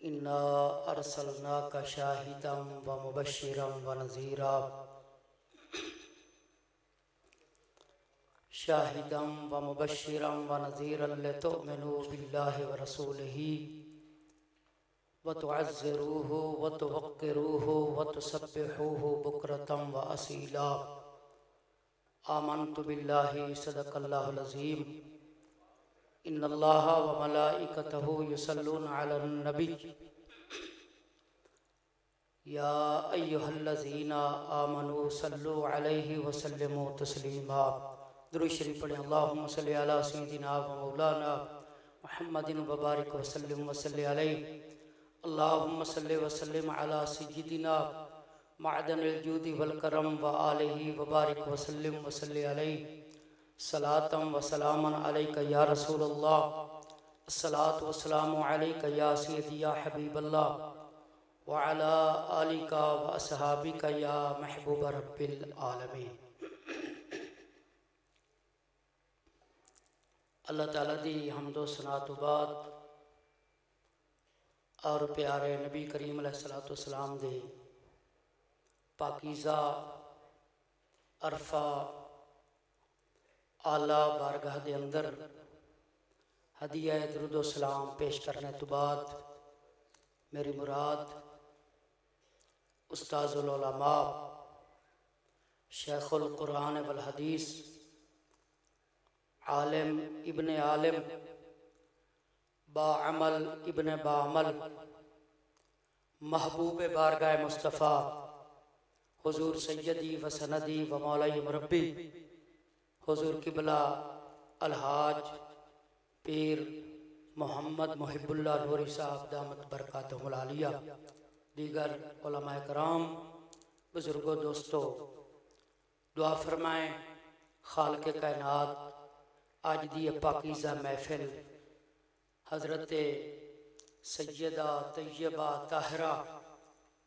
इन्ना अरसलनाका शाहिदम व मुबश्शिरम व नज़ीरा शाहिदम व मुबश्शिरम व नज़ीरन लितुमिनु बिल्लाहि व रसूलिही व तुअज़्ज़िरूहु व तुवक्किरूहु व तुसब्बिहूहु बुक्रतम व असीला। आमन्तु बिल्लाहि सदक़ल्लाहुल अज़ीम। इन्नल्लाहा व मलाइकतहु युसल्लूना अलन नबी या अय्युहल्लज़ीना आमनू सल्लु अलैहि व सल्लिमू तस्लीमा। दुरूद शरीफ पढ़ें। अल्लाहुम्मा सल्लि अला सय्यिदिना व मौलाना मुहम्मदिन व बारिक व सल्लिम व सल्लि अलैहि। अल्लाहुम्मा सल्लि व सल्लिम अला सय्यिदिना मअदनिल जूदि वल करम व आलिहि व बारिक व सल्लिम व सल्लि अलैहि। सलातम व सलामन अलैका या रसूलल्लाह। अस्सलातु वस्सलामु अलैका या सय्यदी या हबीबल्लाह व अला आलिका व अस्हाबिका या महबूब रब्बिल आलमीन। अल्लाह ताला दी हम्दो सना तो बाद और प्यारे नबी करीम अलैहिस्सलातु वस्सलाम दे पाकीज़ा अरफा आला बारगाह दे अंदर हदिया दुरूद व सलाम पेश करने तो बाद मेरी मुराद उस्ताज़ुल उलमा शेखुल कुरान वल हदीस आलिम इब्ने आलिम बाअमल इब्ने बाअमल महबूब बारगाह मुस्तफ़ा हुजूर सैयदी व सनदी व मौलाई मुरब्बी हुजूर किबला अलहाज पीर मोहम्मद मुहिब्बुल्लाह नूरी साहब दामत बरकातहुल आलिया, दीगर उलमाए कराम, बुजुर्गों, दोस्तों, दुआ फरमाएँ खालिक़े कायनात आज दी पाकीज़ा महफिल हज़रत सैयदा तैयबा ताहिरा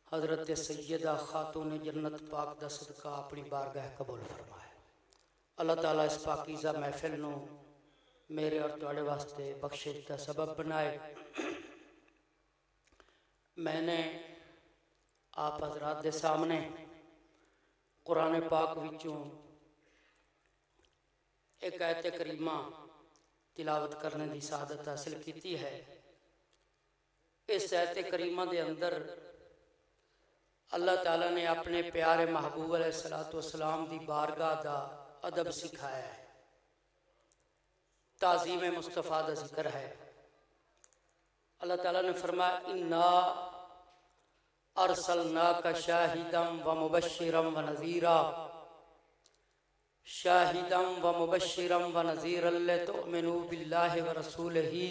हज़रत सैयदा खातून जन्नत पाक दा सदका अपनी बारगाह कबूल फरमाए। अल्लाह ताला इस पाकीज़ा महफिल नूं मेरे और तुहाडे वास्ते बख्शिश का सबब बनाए। मैंने आप हज़रात दे सामने कुरान पाक विचों एक आयत करीमा तिलावत करने की सादत हासिल की है। इस आयत करीमा के अंदर अल्लाह ताला ने अपने प्यारे महबूब अलैहिस्सलातु वस्सलाम की बारगाह का अदब सिखाया है, ताज़ीम मुस्तफ़ा का जिक्र है। अल्लाह ताला ने फरमाया इन्ना अरसलनाका शाहिदम व मुबश्शिरम व नज़ीरा शाहिदम व मुबश्शिरम व नज़ीरन लितुमिनु बिल्लाहि व रसूलिही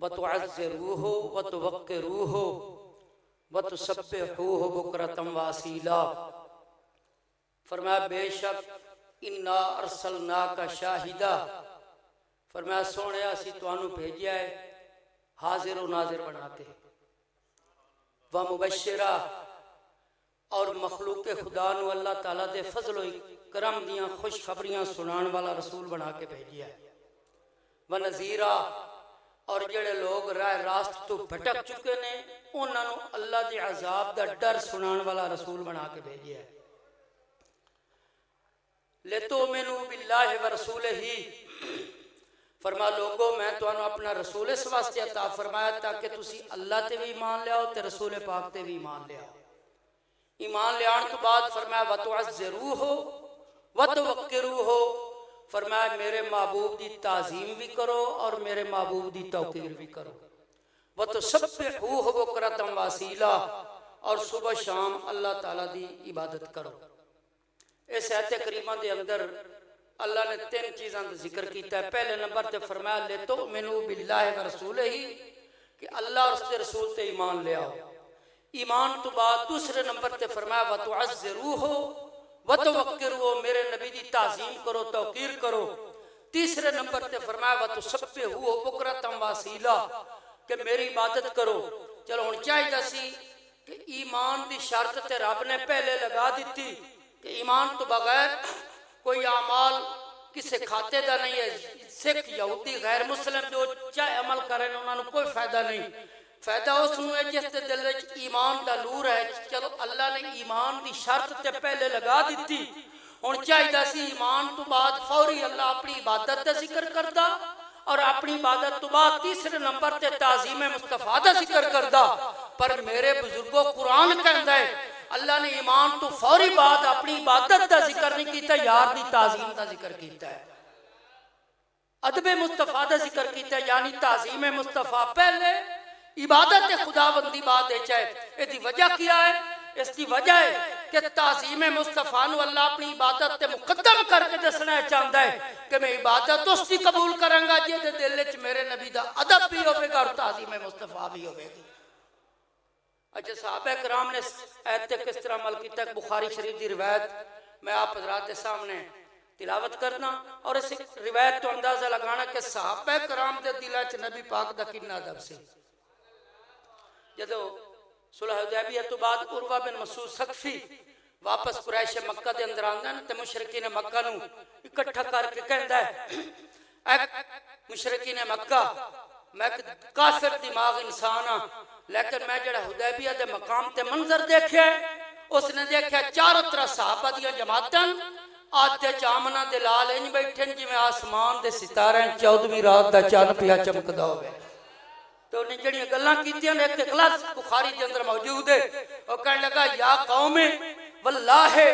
व तुअज़्ज़िरूहु व तुवक्किरूहु व तुसब्बिहूहु बुक्रतम व असीला। फरमाया बेशक इन्ना अरसलनाका शाहिदा, फरमाया सोने असी तुहानू भेजिया है हाजिर व नाजिर बना के, व मुबश्शिरा और मखलूक खुदा नू अल्लाह ताला दे फजलो करम दियां खुशखबरियां सुनाने वाला रसूल बना के भेजिया है, व नज़ीरा और जेड़े लोग राह रास्त तो भटक चुके ने उन्होंने अल्लाह के अजाब का डर सुनाने वाला रसूल बना के भेजिया है। लितुमिनु बिल्लाहि व रसूलिही, फरमा लोगो मैं तुहानू अपना रसूल इस वास्ते अता फरमाया ताकि तुसी अल्लाह ते भी ईमान लियाओ ते रसूल पाक ते भी ईमान लियाओ। ईमान लियाण तो बाद फरमाया व तुअज़्ज़िरूहु व तुवक्किरूहु, फरमाया मेरे महबूब की ताज़ीम भी करो और मेरे महबूब की तौकीर भी करो। व तुसब्बिहूहु बुक्रतम व असीला, और सुबह शाम अल्लाह ताला की इबादत करो। इस आयत करीमा के अंदर अल्लाह ने तीन चीज़ों का जिक्र किया है। पहले नंबर पर फरमाया लितुमिनु बिल्लाहि व रसूलिही, कि अल्लाह और उसके रसूल से ईमान ले आओ। ईमान तो बाद दूसरे नंबर पर फरमाया व तुअज़्ज़िरूहु व तुवक्किरूहु, मेरे नबी की ताज़ीम करो, तौकीर करो। तीसरे नंबर पर फरमाया व तुसब्बिहूहु बुक्रतम व असीला, कि मेरी इबादत करो। चलो हुण चाहिए सी कि ईमान की शर्त ते रब ने पहले लगा दी कि ईमान तो बगैर कोई अमाल किसी खाते का नहीं है। सिख यहूदी गैर मुस्लिम जो चाहे अमल करें उन्होंने कोई फायदा नहीं। फायदा उसनूं है जिस दे दिल विच ईमान दा नूर है। चलो अल्लाह ने ईमान दी शर्त ते पहले लगा दी, हुण चाहिदा सी ईमान तो बाद फौरी अल्लाह अपनी इबादत दा जिक्र करदा और अपनी इबादत तो बाद तीसरे नंबर ते ताज़ीम मुस्तफा दा जिक्र करदा। पर मेरे बुजुर्गों कुरान कहंदा है अल्लाह ने ईमान तो फौरी बाद अपनी इबादत दा जिक्र नहीं कीता, यार दी ताज़ीम दा जिक्र कीता है, अदब मुस्तफा दा जिक्र कीता, यानी ताज़ीम मुस्तफा पहले इबादत खुदाबंदी बाद है। इसकी वजह क्या है? इसकी वजह है कि ताज़ीम मुस्तफा नूं अल्लाह अपनी इबादत ते मुकद्दम करके दसना चाहता है कि मैं इबादत उसकी कबूल करांगा जिहदे दिल विच मेरे नबी दा अदब भी होवेगा और ताज़ीम मुस्तफा भी होवेगी। अच्छा सहाबा किराम ने आयत ते किस तरह अमल किया? बुखारी शरीफ की रिवायत मैं आप हज़रात के सामने तिलावत करना और इस रिवायत तो अंदाजा लगाना कि सहाबा किराम के दिलों च नबी पाक दा कितना अदब सी। जदों सुलह हुदैबिया तो बाद उरवा बिन मसूद सकफी वापस कुरैश मक्का के अंदर आंदा है तो मुशरिकीन मक्का नूं इकट्ठा करके कहता है ऐ मुशरिकीन मक्का मैं काफिर दिमाग इंसान हाँ, लेकिन मैं जड़ा हुदैबिया के मकाम ते मंजर देखा उसने देखा चारों तरफ सहाबा दी जमातां आधे चामना दे लाल इंज बैठे जिवें आसमान के सितारे 14वीं रात का चंद पिया चमकदा होवे। तो उन्हें जड़ियां गल्लां कीतियां ने एक इखलास बुखारी के अंदर मौजूद है। और कहने लगा या कौम वल्लाहि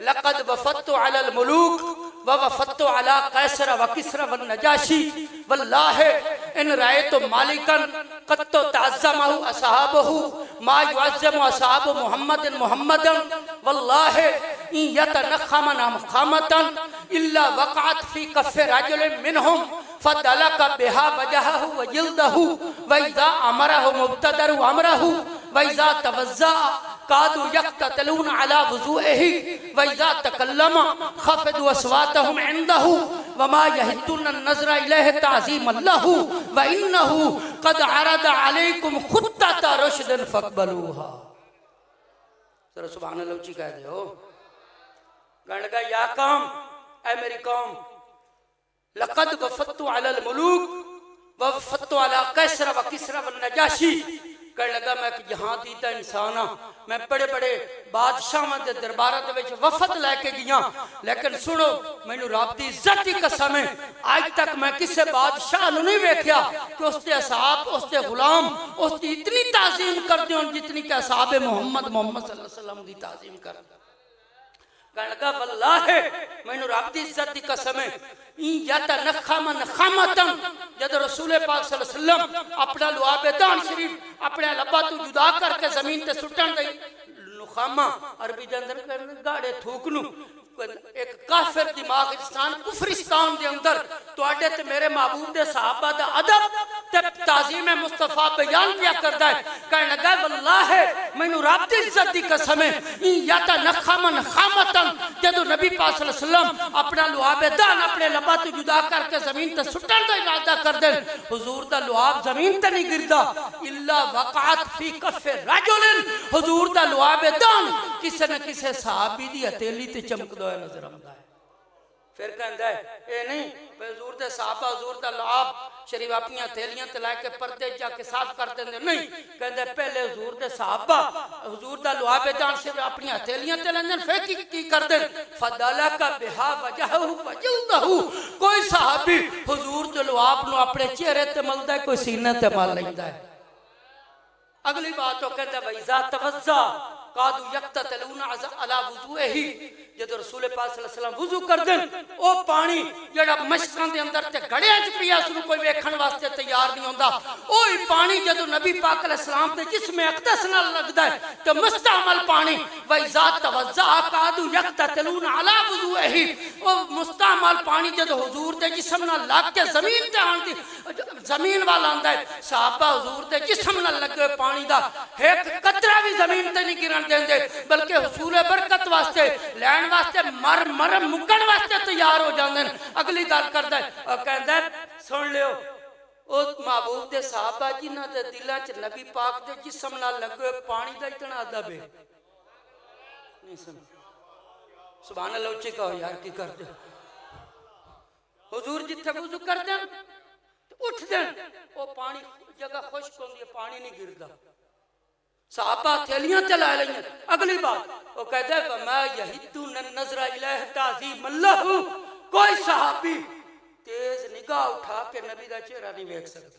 लक़द वफ़दतु अलल मुलूक व वफ़दतु अला कैसर व किसरा व नजाशी वल्लाहि इन रअयतु मालिकन क़त्तु तअज़्ज़महु असहाबहु मा युअज़्ज़िमु असहाबु मुहम्मदिन मुहम्मदन वल्लाहि इन यतनख़मन ख़मतन इल्ला वक़अत फ़ी कफ़्फ़ि रजुलिन मिनहुम फदलक बिहा वजहहु व जिल्दहु व इज़ा अमरहु मुब्तदरु अमरहु व इज़ा तवज़्ज़अ कादू यक़्ततलून अला वुज़ूइही व इज़ा तकल्लम ख़फ़दू अस्वातहुम इंदहु व मा यहिद्दून नज़रा इलैहि ताज़ीमन लहु व इन्नहु क़द अरद अलैकुम ख़ुत्तत रुश्दिन फ़क़बलूहा। जरा सुभान अल्लाह ऊंची कह दो। कहने लगा या कौम ऐ मेरी कौम लक़द वफ़दतु अलल मुलूक व वफ़दतु अला कैसर व किसरा व नजाशी। कहने लगा मैं जहां दीदा इंसान हाँ, मैं बड़े बड़े बादशाहां दे दरबारां दे विच वफद लैके गया, लेकिन सुनो मैनू रब दी इज्जत दी कसम है आज तक मैं किसी बादशाह नूं नहीं वेख्या कि उसके असहाब उसके गुलाम उसकी इतनी ताज़ीम करते हो जितनी कि असहाब मोहम्मद मोहम्मद सल्लल्लाहु अलैहि वसल्लम की ताज़ीम कर। कहने लगा वल्लाहि मैनू रब दी इज्जत दी कसम है जब रसूल पाक सल्लल्लाहु अलैहि वसल्लम अपना लुआब दान शरीफ अपने लब्बा तो जुदा करके जमीन ते सुटन दई नुखामा अरबी के अंदर गाड़े थूक नू एक काफिर दिमाग इंसान कुफरिस्तान के अंदर तुहाडे ते मेरे महबूब दे सहाबा दा अदब ते ताज़ीम मुस्तफा बयान किया करदा है। कहने लगा वल्लाहि मैनू रब दी इज्जत दी कसम है याता नखमन खामतन जदों नबी पाक सल्लल्लाहु अलैहि वसल्लम अपना लुआब दान अपने लबा तो जुदा करके जमीन ते सुटन दा इरादा करदे हुजूर दा लुआब जमीन ते नहीं गिरदा इल्ला वक़अत फी कफ़्फ़ि रजुलिन हुजूर दा लुआब दान किसी न किसी सहाबी दी हथेली ते चमकदा नजर आता है। फिर कहता है ये नहीं हुजूर दे सहाबा हुजूर दा लुआब शरीफ अपनी हथेलियां ते लाके पर्दे जाके साफ कर देंगे नहीं, कहते पहले हुजूर दे सहाबा हुजूर दा लुआब दान सिर्फ अपनी हथेलियां ते लेंदे फिर की करदे फदलक बिहा वजहहु वजिल्दहु कोई सहाबी हुजूर दे लुआब नु अपने चेहरे ते मलदा है कोई सीने ते मल लेंदा है। अगली बात तो कहता है वइज़ा तवज़्ज़ा कादू यक़्ततलून अला वुज़ूइही जब रसूल पाक सल्लल्लाहु अलैहि वसल्लम वुज़ू कर दें ओ पानी जड़ा मशकां दे अंदर ते घड़ियां च पिया उसनूं कोई वेखण वास्ते तैयार नहीं होंदा ओही पानी जदों नबी पाक अलैहि सलाम दे जिस्म अक़दस नाल लगदा है ते मुस्तअमल पानी वइज़ा तवज़्ज़ा कादू यक़्ततलून अला वुज़ूइही ओ मुस्तअमल पानी जदों हुजूर दे जिस्म नाल लग के जमीन ते आंदी जमीन वाल आंदा है सहाबा हुजूर दे जिस्म नाल लगे पानी दा एक कतरा भी जमीन ते नहीं गिरन देंदे बल्कि हुसूल बरकत वास्ते लैन वास्ते मर मर मुकन वास्ते तैयार हो जाते हैं। अगली गल करदा है कहंदा सुन लियो ओ महबूब दे सहाबा जिन्हां दे दिलां च नबी पाक दे जिस्म नाल लगे पानी दा इतना अदब है नहीं सुन सुभान अल्लाह उच्ची कहो यार की करदे हुजूर जिथे वुजू कर दें उठ दें ओ पानी जगह खुश्क होंदी है पानी नहीं गिरता। साहबा थैलियां चला लेंगे। अगली बात वो कहते हैं मैं यही तू नजरा इलैह ताज़ीम अल्लाह, कोई सहाबी तेज निगाह उठा के नबी का चेहरा नहीं देख सकता।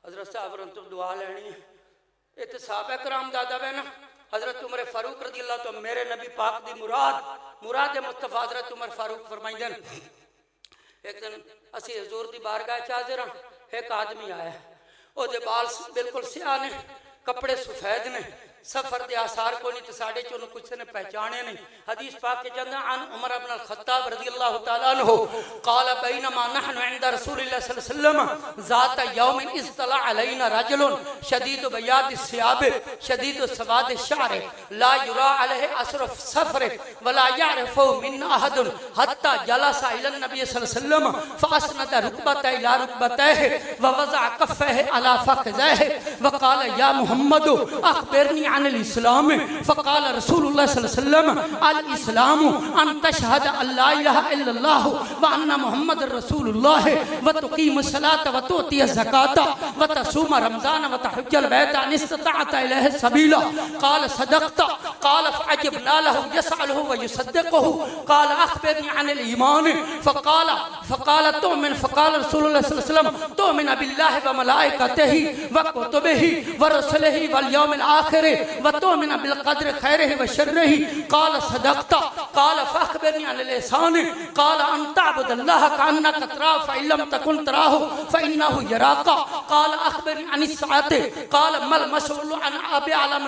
हजरत साहब ने तो दुआ लेनी है। ये तो साहबा कराम दादा बहना हजरत उमर फारूक रज़ी अल्लाह तो मेरे नबी पाक दी मुराद मुस्तफा हजरत उमर फारूक फरमाइंदे एक दिन असी हजूर दी बारगाह च हाज़िर हां। एक आदमी आया, ओदे बाल बिल्कुल स्याह ने, कपड़े सफेद ने, सफर दे आसार को नहीं, तो साढ़े चों कुछ ने पहचाने नहीं। हदीस पाक के चंदा अन उमर इब्न अल खत्ताब रज़ियल्लाहु तआला अन्हु क़ाल बैनमा नहनु इंदा रसूलिल्लाह सल्लल्लाहु अलैहि वसल्लम ज़ात यौम इज़्तला अलैना रजुलुन शदीदु बयाद सियाब शदीदु सवाद शअर ला युरा अलैहि असर सफर वला यअरिफु मिन अहद हत्ता जलसा इला नबी सल्लल्लाहु अलैहि वसल्लम फअस्नद रुकबतैहि इला रुकबतैहि व वज़अ कफ़ैहि अला फ़ख़िज़ैहि व क़ाल या मुहम्मद अख़बिरनी अनिल इस्लाम फ़क़ाल रसूलुल्लाह सल्लल्लाहु अलैहि वसल्लम अल इस्लाम अन तशहद अल्ला इलाहा इल्लल्लाह व अन्ना मुहम्मदुर रसूलुल्लाह व तुक़ीमुस सलात व तुअतियज़ ज़कात व तसूम रमज़ान व तहज्जुल बैत इन इस्ततअत इलैहि सबीला क़ाल सदक़त क़ाल फ़अजबना लहु यसअलुहु व युसद्दिक़ुहु क़ाल अख़बिरनी अनिल ईमान फ़क़ाल तुमिन फ़क़ाल रसूलुल्लाह सल्लल्लाहु अलैहि वसल्लम तुमिन बिल्लाहि व मलाइकतिहि व कुतुबिहि व रुसुलिहि वल यौमिल आखिर व तुमिन बिल क़द्रि खैरिहि व शर्रिहि क़ाल सदक़त क़ाल फ़अख़बिरनी अनिल इहसान क़ाल अन तअबुदल्लाह कअन्नका तराहु फ़इन लम तकुन तराहु फ़इन्नहु यराका क़ाल अख़बिरनी अनिस सअति क़ाल मल मसऊलु अन अबअलम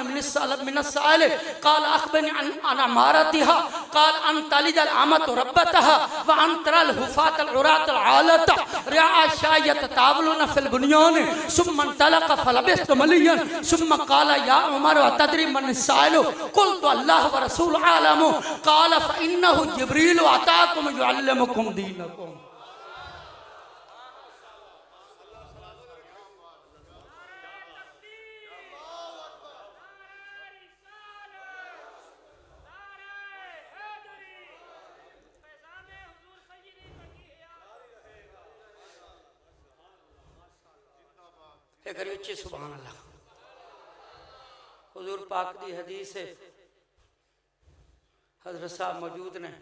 मिन अस्साइल क़ाल अख़बिरनी अन अमारतिहा क़ाल अन तलिदल अमतु रब्बतहा व अन तरल हुफ़ातल उरातल आलत रिआ शायत तावलुन फ़िल बुनियान सुम्मा तलक़ फ़लबिस्तु मलियन सुम्मा क़ाल या उमर अतदरी मन साइलु क़ुल्तु अल्लाह व रसूलुहु आलमु क़ाल फ़इन्नहु जिब्रील अताकुम युअल्लिमुकुम दीनकुम। सुभान अल्लाह। हुजूर पाक दी हदीस है, हजरत साहब मौजूद ने,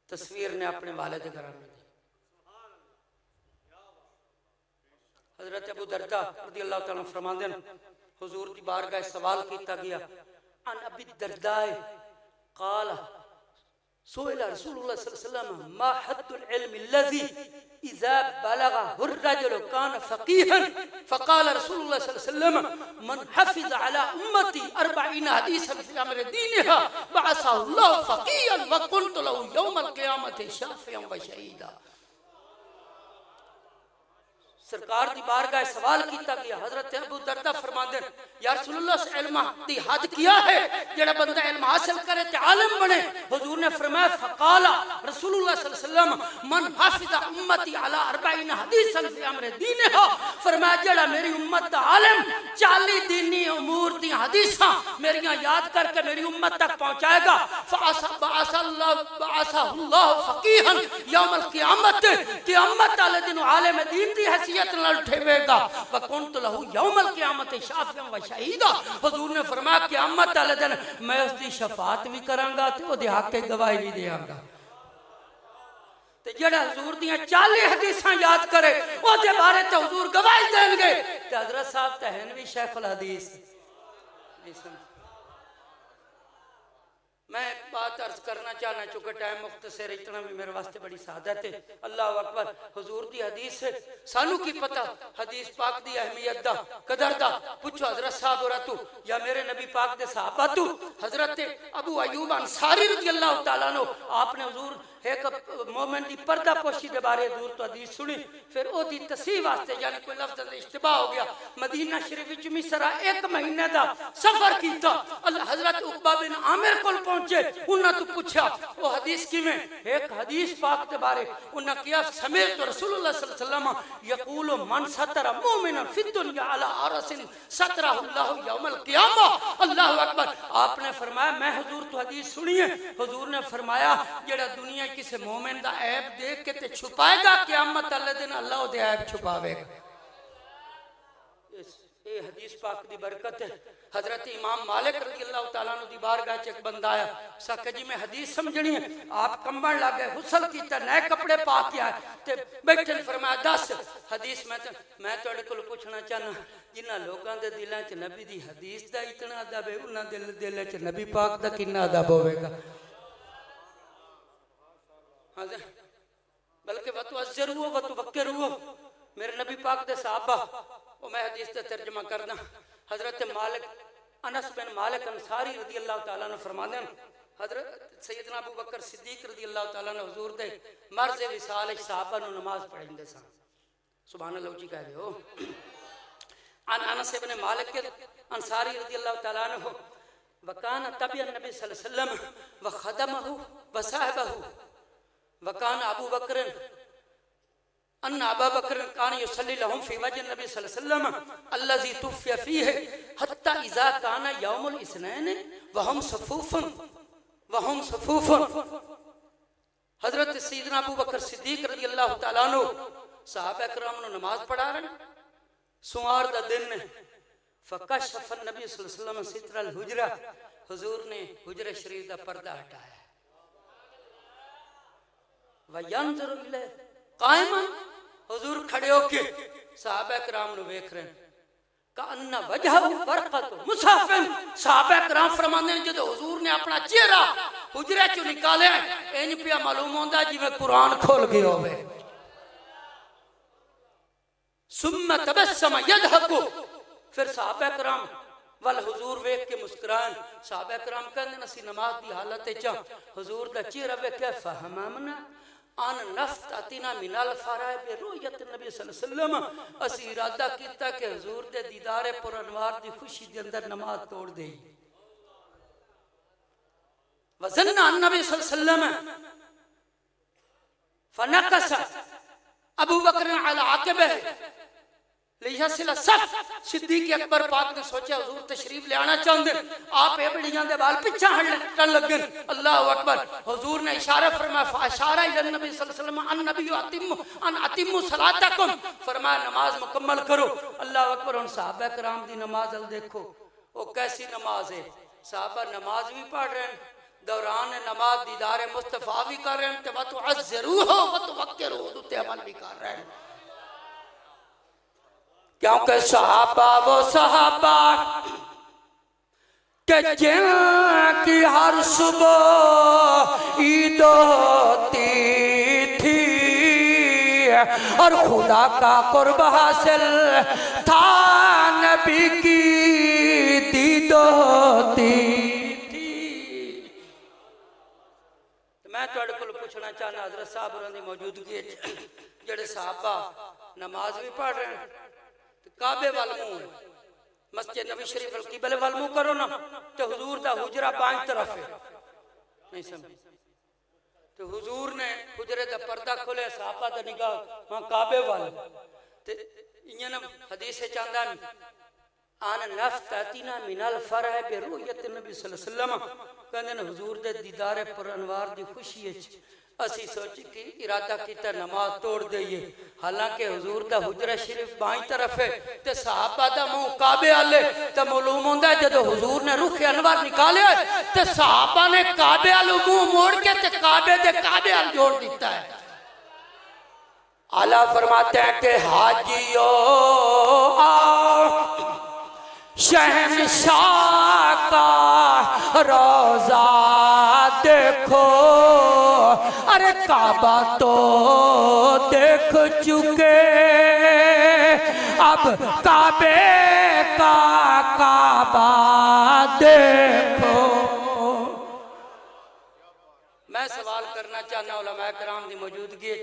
तस्वीर ने अपने वालिद कराम दी। हजरत अबू दरदा रज़ी अल्लाह तआला फरमाते हैं हुजूर की बारगाह सवाल किया गया अन अबी दरदा क़ाल सुइल रसूलुल्लाह सल्लल्लाहु अलैहि वसल्लम मा हद्दुल इल्मि अल्लज़ी इज़ा बलगहु अर्रजुलु कान फ़क़ीहन फ़क़ाल रसूलुल्लाह सल्लल्लाहु अलैहि वसल्लम मन हफ़िज़ अला उम्मती 40 हदीसन फ़ी अम्रि दीनिहा बअसहु अल्लाहु फ़क़ीहन व कुन्तु लहु यौमल क़ियामति शाफ़िअन व शहीदा। सरकार दी बारगाह सवाल किया गया। हजरत अबू दरदा फरमाते या रसूलुल्लाह इल्म दी हद किया है जेड़ा बंदा इल्म हासिल करे ते आलिम बने। हुजूर ने फरमाया फ़क़ाला रसूलुल्लाह सल्लल्लाहु अलैहि वसल्लम मन हाफ़िज़ उम्मती अला 40 हदीसन फ़ी अम्रि दीनिहा फरमाया जेड़ा मेरी उम्मत दा आलिम 40 दीनी उमूर दी हदीसां मेरियां याद करके मेरी उम्मत तक पहुंचाएगा बअसहु फ़क़ीहन यौमल क़ियामत क़यामत वाले दिन आलिम दीन दी हैसियत उठेगा व कुन्तु लहु यौमल क़ियामत शाफ़िअन व शहीदा। हुजूर ने फरमाया क़यामत वाले दिन मैं उसकी शफाअत भी करांगा ते ओदे हक च गवाही भी देंगा। ते जेड़ा हुजूर दी 40 हदीसां याद करे ओदे बारे ते हुजूर गवाही देंगे। ते हजरत साहब ते हैं भी शेखुल हदीस। मैं बात अर्ज करना चाहना चूंकि टाइम मुख्तसर इतना भी मेरे वास्ते बड़ी सादत है। अल्लाह अकबर। हुजूर दी हदीस है, सानू की पता हदीस पाक दी अहमियत दा कदर दा। पूछो हजरत साहब और तू या मेरे नबी पाक दे सहाबा तू। हजरत अबू अयूब अंसारी रज़ी अल्लाह तआला अन्हु आपने हुजूर एक मोमिन की पर्दा पोशी के बारे दूर तो हदीस सुनी, फिर ओदी तस्हीह वास्ते यानी कोई लफ्ज़ दा इश्तिबा हो गया। मदीना शरीफ विच मिस्रा 1 महीने का सफर किया। हजरत उकबा बिन आमिर कोल पहुंचे, उन्हां तो पूछा वो हदीस किवें। एक हदीस पाक के बारे उन्हां किया समेत रसूलुल्लाह सल्लल्लाहु अलैहि वसल्लम यकूलु मन सतरा मुमिनन फिद दुनिया अला अरसिन सतरहु अल्लाहु यौमल क़ियामा। अल्लाह अकबर। आपने फरमाया मैं हुजूर तो हदीस सुनिए। हुजूर ने फरमाया जेड़ा दुनिया किसी मोमिन दा ऐब देख के ते छुपाएगा क़यामत वाले दिन अल्लाह ओदे ऐब छुपावेगा। ये हदीस पाक दी बरकत है। हजरत इमाम मालिक रज़ी अल्लाह तआला अन्हु दी बारगाह च एक बंदा आया, साके जी मैं हदीस समझनी है। आप कंबन लग गए, हुसल कीता, नए कपड़े पा के आए ते बैठे फरमाया दस हदीस मैं तुहाडे कोल पुछना चाहना, जिन्हां लोकां दे दिलां च नबी दी हदीस दा इतना अदब है, उन्हां दे दिल च नबी पाक दा कितना अदब होवेगा। बल्कि वतुअज़्ज़िरू वतुवक्किरू, मेरे नबी पाक दे सहाबा, वो मैं हदीस का तर्जमा करना। हजरत मालिक अनस बिन मालिक अंसारी रज़ी अल्लाह तआला अन्हु फरमाते हैं, हजरत सैयदना अबू बकर सिद्दीक रज़ी अल्लाह तआला अन्हु हुजूर दे मर्ज़ विसाल सहाबा नु नमाज पढ़ाइंदे सन। सुभान अल्लाह जी कह दियो। अन अनस बिन मालिक अंसारी रज़ी अल्लाह तआला अन्हु वकान तबी नबी सल्लल्लाहु अलैहि वसल्लम व खदमहु व साहिबहु वकान अबू बकर अन अबा बकर कान युसल्ली लहुम फी वजह नबी सल्लल्लाहु अलैहि वसल्लम अल्लज़ी तुफ़्फ़िया फ़ीहि हत्ता इज़ा काना यौमुल इस्नैन वहुम सफ़ूफ़ुन। हज़रत सैयदना अबू बकर सिद्दीक रज़ी अल्लाह तआला अन्हु सहाबा किराम नु नमाज पढ़ा रहे, सोमवार दा दिन ने फ़कशफ़ नबी सल्लल्लाहु अलैहि वसल्लम सित्रल हुजरा, हुजूर ने हुजरे शरीफ दा पर्दा हटाया। व यंज़ुरु इलैहि कायमन, हुजूर खड़े होके सहाबा किराम नु देख रहे हैं। कान्ना वजहु बरक़तु मुसाफ़िन, सहाबा किराम फरमाते हैं जब हुजूर ने अपना चेहरा हुजरे चो निकाले इंज पिया मालूम होंदा जिवें कुरान खोल गए होवे। सुम्मा तबस्सम यदहकु, फिर सहाबा किराम वल हुजूर वेख के मुस्कुरान। सहाबा किराम कहंदे असीं नमाज दी हालत च हुजूर दा चेहरा वेख्या, फहमना अन नफ्ततिना मिनल फराइब रुयत नबी सल्लल्लाहु अलैहि वसल्लम, असी इरादा किया कि हुजूर दे दीदारे पुर अनवार दी खुशी दे अंदर नमाज तोड़ देई। वज़न्ना नबी सल्लल्लाहु अलैहि वसल्लम फनकस अबू बकर अला आकिबह लियसिल सफ, सिद्दीक अकबर पाक ने सोचा हुजूर तशरीफ ले आना चाहते, आप एबड़ियां दे बाल पीछे हटन लगे। अल्लाहु अकबर, हुजूर ने इशारा फरमाया, फाशारा इला नबी सल्लल्लाहु अलैहि वसल्लम अन नबी अतिम्मु सलातकुम, फरमाया नमाज मुकम्मल करो। अल्लाहु अकबर। उन सहाबा किराम दी नमाज अल देखो, वो कैसी नमाज है। सहाबा नमाज भी पढ़ रहे हैं, दौरान नमाज दीदार मुस्तफा भी कर रहे हैं, ते वतुअज़्ज़िरूहु वतुवक्किरूहु ते अमल भी कर रहे हैं। क्योंकि सहाबा वो सहाबा के जिनकी हर सुबह ईद होती थी और खुदा का कुर्ब हासिल था, नबी की दीद होती थी। मैं तुहाडे कोल पुछना चाहना हज़रत साहब होरां दी मौजूदगी जेड़े सहाबा नमाज भी पढ़ रहे हैं, काबे वाल मुंह, मस्जिद नबी शरीफ अल किबले वाल मुंह करो ना, तो हुजूर दा हुजरा बाएं तरफ है, नहीं समझ। तो हुजूर ने हुजरे दा पर्दा खोले, सहाबा दा निगाह वहां काबे वाल। ते इयां ना हदीस च आंदा आन नफ्ततिना मिनल फरह बिरुयत नबी सल्लल्लाहु अलैहि वसल्लम, कहंदे ने हुजूर दे दीदारे पर अनवार दी खुशी विच असी सोची कि इरादा किया नमाज तोड़ दईए। हालांकि हुजूर दा हुजरा शरीफ बाई तरफ है ते सहाबा दा मुंह काबे वाले, ते मालूम होंदा जदों हुजूर ने रुख अनवर निकाले ते सहाबा ने काबे वाल मुंह मोड़ के ते काबे दे काबे वाल जोड़ दिता है। आला फरमाते हैं कि हाजियो आओ शहंशाह का रोजा देखो, अरे काबा तो देख चुके अब काबे का काबा देखो। मैं सवाल करना चाहना उलमा किराम की मौजूदगी,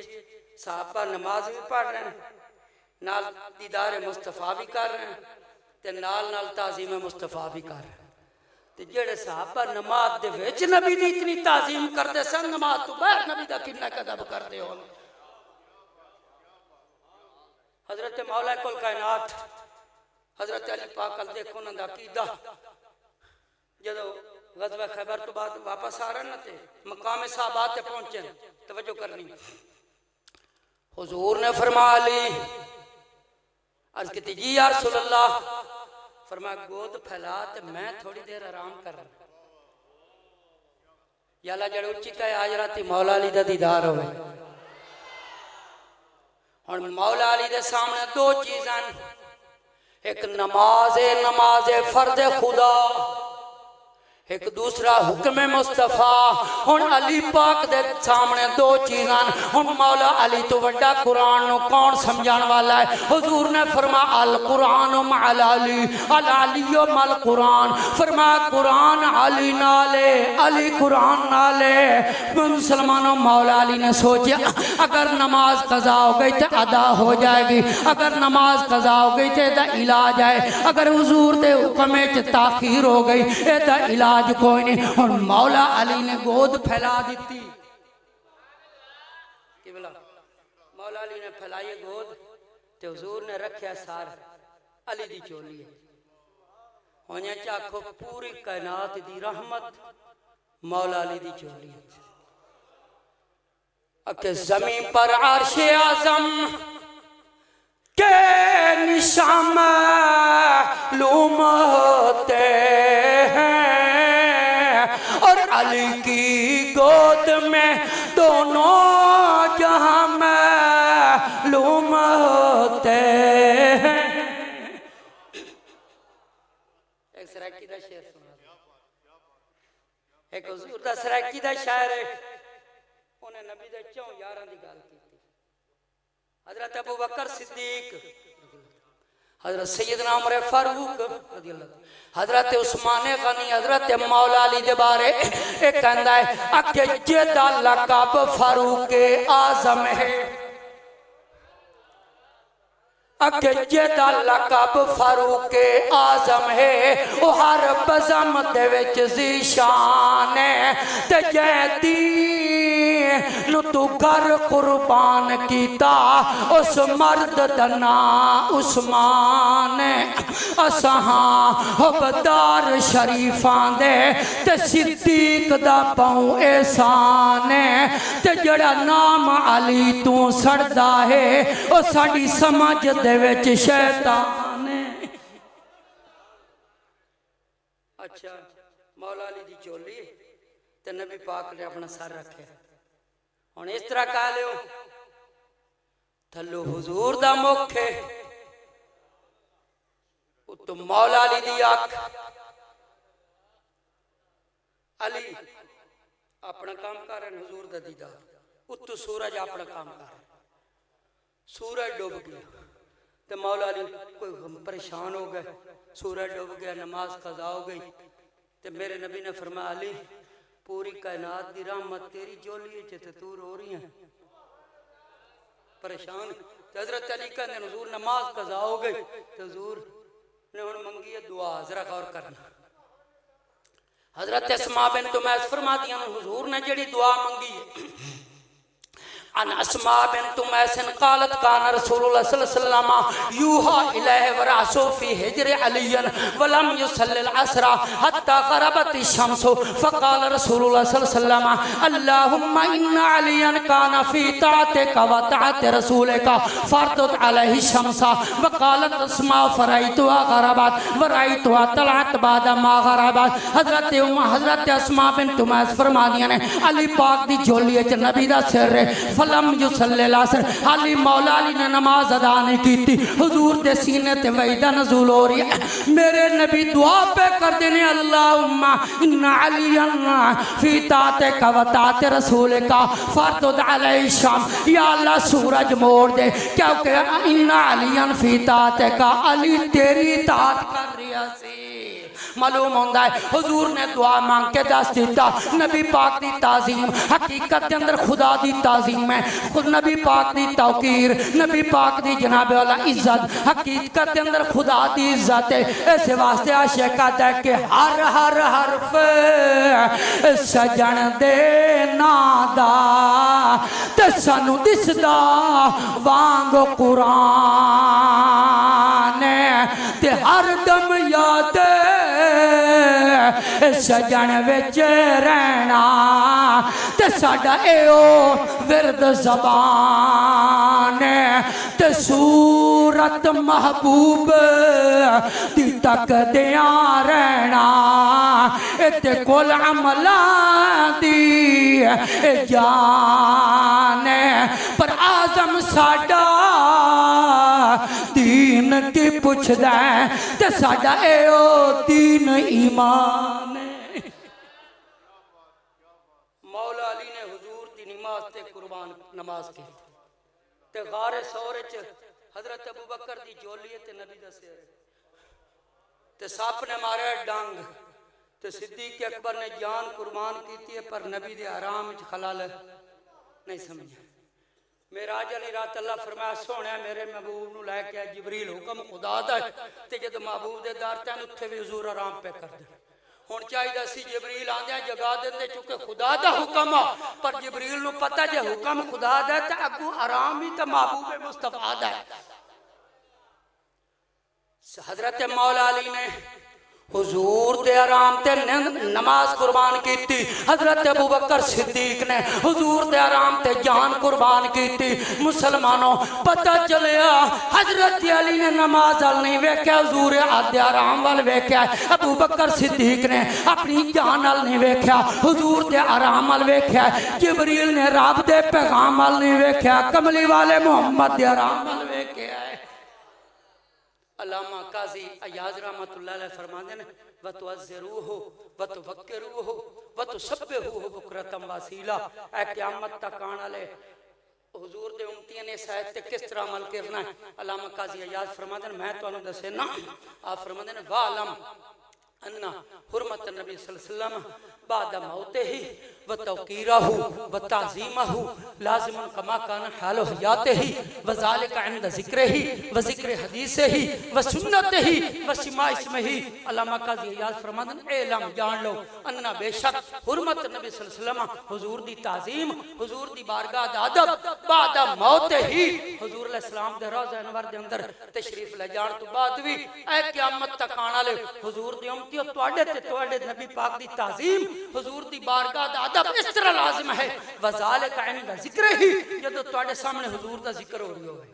सहाबा नमाज भी पढ़ रहे हैं, नाल दीदार मुस्तफा भी कर रहे हैं, ते नाल नाल ताज़ीम मुस्तफा भी कर रहे हैं। ते जेड़े सहाबा नमाज दे विच नबी दी इतनी ताज़ीम करते सन, नमाज तो बाहर नबी दा कितना कदब करते हो। हजरत मौला कुल कायनात हजरत अली पाक अल देखो ना अकीदा, जदों गज़वा खैबर तो बाद वापस आ रहे ना ते मकाम साहबा ते पहुंचे, तवज्जो करनी। हुजूर ने फरमा ली अर्ज की जी या रसूल अल्लाह फरमाया गोद फैला ते मैं थोड़ी देर आराम कर याला जड़ उच्ची का आज राती मौला अली दा दीदार होवे और मौला अली दे सामने दो चीज़ां एक नमाज फर्द खुदा एक दूसरा हुक्म मुस्तफा हुन अली पाक दे सामने दो चीज़ां हुन मौला अली तो वड्डा कुरान नु कौन समझाण वाला है हुजूर ने फरमाया अल कुरान मअल अली अल अलियो मल कुरान फरमाया कुरान अली नाले अली कुरान नाले मुसलमानों मौला अली ने सोचा अगर नमाज कज़ा हो गई तो अदा हो जाएगी अगर नमाज कज़ा हो गई तो एदा इलाज है अगर हुजूर दे हुक्म च ताखीर हो गई एदा इलाज आज कोई नहीं और मौला अली ने गोद फैला दी मौला अली ने फैलाई गोद ते हुजूर ने रखा सार अली दी चोली होने चाखो पूरी कायनात दी रहमत मौला अली दी चोली अके जमीन पर अर्श आज़म के निशान मालूम होते हैं और अली की गोद में दोनों जहां मालूम होते हैं। एक सराकी दा शेर सुना एक हुजूर दा सराकी दा शायर है उन्हें नबी दे 4 यारां दी गल की हजरत अबू बकर सिद्दीक हजरत सैयदना उमर फारूक हजरत उस्मान गनी हजरत मौला अली दे बारे एक कहंदा है अके जेदा लक़ब फारूक आज़म है अके जेदा लक़ब फारूक आज़म है ओ हर बज़म दे विच ज़ीशान है ते जैदी नु तू कर कुर्बान कीता उस मर्द दा नाम उस्मान असां हबदार शरीफां दे ते सिद्दीक दा पाऊं एहसान ते जड़ा नाम अली तू सड़दा है ओ साडी समझ दे विच शैतान अच्छा मौला अली दी चोली ते नबी पाक ने अपना सर रखे हुण इस तरह कह लियो थल्लो हुजूर दा मुख है उत्तो मौला अली दी अख अली अपना काम कर रहे हुजूर दा दीदार उत्तो सूरज अपना काम कर सूरज डूब गया तो मौला अली कोई परेशान हो गए सूरज डूब गया नमाज कज़ा हो गई तो मेरे नबी ने फरमाया अली पूरी कायनात दी रहमत तेरी चोली च ते तू रो रही है परेशान हजरत अली कहते हुजूर नमाज कज़ा हो गई तो हुजूर ने हुण मंगी है दुआ जरा गौर करना हजरत अस्मा बिन्त उमैस फरमादियां हुजूर ने जेड़ी दुआ मंगी है अन अस्मा बिन्त उमैस क़ालत काना रसूलुल्लाह सल्लल्लाहु अलैहि वसल्लम यूहा इलैहि व रअसु फी हिज्र अलियन व लम युसल्लि अल-असरा हत्ता ग़रबत अश-शम्स फ़क़ाल रसूलुल्लाह सल्लल्लाहु अलैहि वसल्लम अल्लाहुम्मा इन्ना अलियन काना फी ताअतिका व ताअति रसूलिका फ़रदत अलैहि शम्स व क़ालत अस्मा फ़रअयतुहा ग़रबत व रअयतुहा तलअत बाद मा ग़रबत हज़रत अस्मा बिन्त उमैस फरमादियां ने अली पाक दी झोली च नबी दा सिर फलम युसल्लिल असर अली मौला अली ने नमाज अदा नहीं की हुजूर दे सीने ते वहीदा नज़ूल हो रही है मेरे नबी दुआ पे कर देने अल्लाहुम्मा इन्ना अलियन फी ताअतिका व ताअति रसूलिका फ़रदत अलैहि शम्स या अल्लाह सूरज मोड़ दे क्योंकि इन्ना अलियन फी ताअतिका अली तेरी इताअत कर रिया सी मालूम होता है हुजूर ने दुआ मांग के दस दिता नबी पाक की ताज़ीम हकीकत के अंदर खुदा की ताज़ीम है खुद नबी पाक की तौकीर नबी पाक की जनाब वाला इज्जत हकीकत के अंदर खुदा की इज्जत है इस वास्ते आशिक कहता है कि हर हर हरफ सजन दे नादा ते सानू दिसदा वांग कुरान ते हर दम याद सजन विच रहना ते साडा एओ विरद ज़बान ते सूरत महबूब दी तकदिया रहना ते कुल अमला दी जान पर आज़म साडा दीन की पुछदा ते साडा एओ दीन ईमान। मौला अली ने हुजूर दी नमाज ते कुर्बान नमाज की ते गारे सौर च हजरत अबू बकर दी जोली ते नबी दा सिर ते सप ने मारे डंग ते सिद्दीक अकबर ने जान कुर्बान की है पर नबी दे आराम च खलाल नहीं समझा। मेराज वाली रात अल्लाह फरमाया सोने मेरे महबूब नूं लैके आया जिबरील हुक्म खुदा दा ते जद महबूब दे दर ते उत्थे भी हुजूर आराम पे कर दे। हुण चाहिदा सी जिबरील आंदे जगा देंदे चूंकि खुदा दा हुक्म आ पर जिबरील नूं पता जे हुक्म खुदा दा ते अगू आराम भी ते महबूब मुस्तफा दा है। हजरत मौला अली ने हुजूर दे आराम ते नमाज कुर्बान की। हजरत अबू बकर सिद्दीक ने हुजूर दे आराम ते जान कुर्बान की। मुसलमानों पता चलिया हजरत अली ने नमाज वाल नहीं वेख्या हुजूर आदे आराम वाल वेख्या। अबू बकर सिद्दीक ने अपनी जान वाल नहीं वेख्या हुजूर दे आराम वाल वेख्या। जिबरील ने रब दे पैगाम वाल नहीं वेख्या कमली वाले मोहम्मद दे आराम वाल वेख्या। अल्लामा काजी अयाज रहमतुल्लाह अलैह फरमाते हैं वतुअज़्ज़िरूहु वतुफ़क्किरूहु वतुसब्बिहूहु बुकरतम वसीला। ऐ क़यामत तक आने वाले हुजूर दे उम्मतियां ने शायद ते किस तरह अमल करना है। अल्लामा काजी अयाज फरमाते हैं मैं तुहानू दसे ना आप फरमाते हैं वालम अन्ना हुरमत नबी सल्लल्लाहु अलैहि वसल्लम बाद मौतिही व तौकीरहु व ताज़ीमहु लाज़िमन कमा कान हाल हयातिही व ज़ालिका इंद ज़िक्रिही व ज़िक्र हदीसिही व सुन्नतिही व सिमा इस्मिही। अल्लामा काज़ी अयाज़ फरमाते हैं इल्म जान लो अन्ना बेशक हुरमत नबी सल्लल्लाहु अलैहि वसल्लम हुजूर दी ताज़ीम हुजूर दी बारगाह दा अदब बाद मौतिही हुजूर अलैहि सलाम दे रोज़ा अनवर दे अंदर तशरीफ ले जान तो बाद भी ऐ क़यामत तक आने वाले हुजूर दी उम्मतियों तुहाडे ते तुहाडे नबी पाक दी ताज़ीम हुजूर दी बारगाह दा अदब इस तरह लाजिम है वज़ालिका इंद ज़िक्रिही जदों तुहाडे सामने हुजूर दा जिक्र हो रही होवे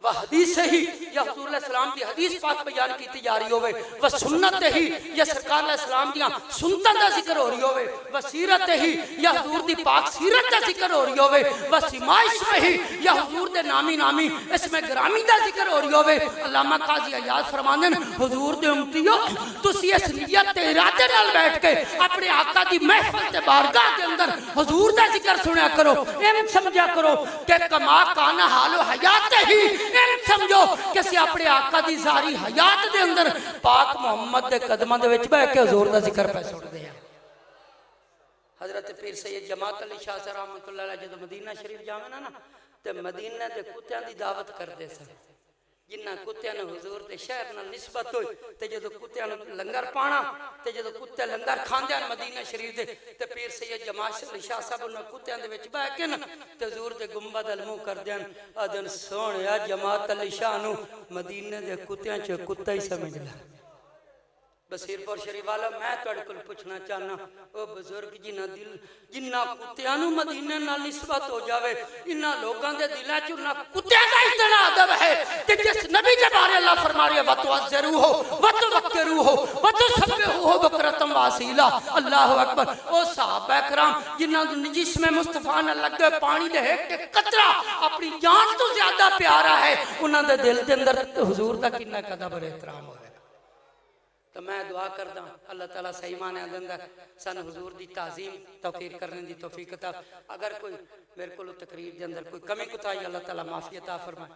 व हदीस ही या हुजूर अलैहि सलाम दी हदीस पाक बयान की जा रही होवे व सुन्नत ही या सरकार अलैहि सलाम दी सुन्नतां दा जिक्र हो रही होवे व सीरत ही या हुजूर दी पाक सीरत दा जिक्र हो रही होवे व सिमाइश में ही या हुजूर दे नामी नामी इसमें ग्रामी दा जिक्र हो रही होवे। अल्लामा काजी अयाज फरमांदे ने हुजूर दे उम्मतियों तुसी इस नियत ते इरादे नाल बैठ के अपने आका दी महफिल ते बारगाह दे अंदर हुजूर दा जिक्र सुनया करो। एम समझा करो कि कमा काना हालो हयात ही समझो कि अपने आका दी सारी हयात दे अंदर पाक मोहम्मद दे कदमां दे विच बैठ के हुजूर दा जिक्र पे सुनदे हैं। हजरत पीर सैयद जमात अली शाह साहब रहमतुल्लाह अलैह जदों मदीना शरीफ जावे ना ते मदीना दे कुत्तियां दी दावत करदे सन। जिन्ना कुत्तियां ने हुजूर दे शहर नाल निस्बत होई ते जदों कुत्तियां नूं लंगर पाना ते जदों कुत्ते लंगर खांदे मदीना शरीफ दे ते पीर सैयद जमात अली शाह साहब उन्हां कुत्तियां दे विच बैठ के ना ते हुजूर दे गुंबद अल मुंह करदे आदन सोहणिया जमात अली शाह नूं मदीने दे कुत्तियां च कुत्ता ही समझ ला। बसीरपुर शरीफ वाला मैं तुहाडे कोल पुछना चाहना ओ बुजुर्ग जिन्ना कुत्तियां नूं मदीने नाल निस्बत हो जावे इन्हां लोकां दे दिलां च उन्हां कुत्तियां दा इतना अदब है कि जिस नबी दे बारे अल्लाह फरमा रहा है वतुअज़्ज़िरूहु वतुवक्किरूहु वतुसब्बिहूहु बुकरतम वसीला। अल्लाहु अकबर। ओ सहाबा कराम जिन्हां जिस्म मुस्तफा नाल लगे पानी दे एक कतरा अपनी जान तो ज्यादा प्यारा है उन्हां दे दिल दे अंदर हुजूर दा कितना कदर एहतराम होवे। तो मैं दुआ करदा अल्लाह ताला सही माने देंदा सन हुजूर दी ताज़ीम तौकीर करने दी तौफीक अता। अगर कोई मेरे को तकरीर के अंदर कोई कमी कुताही अल्लाह ताला माफी अता फरमाए।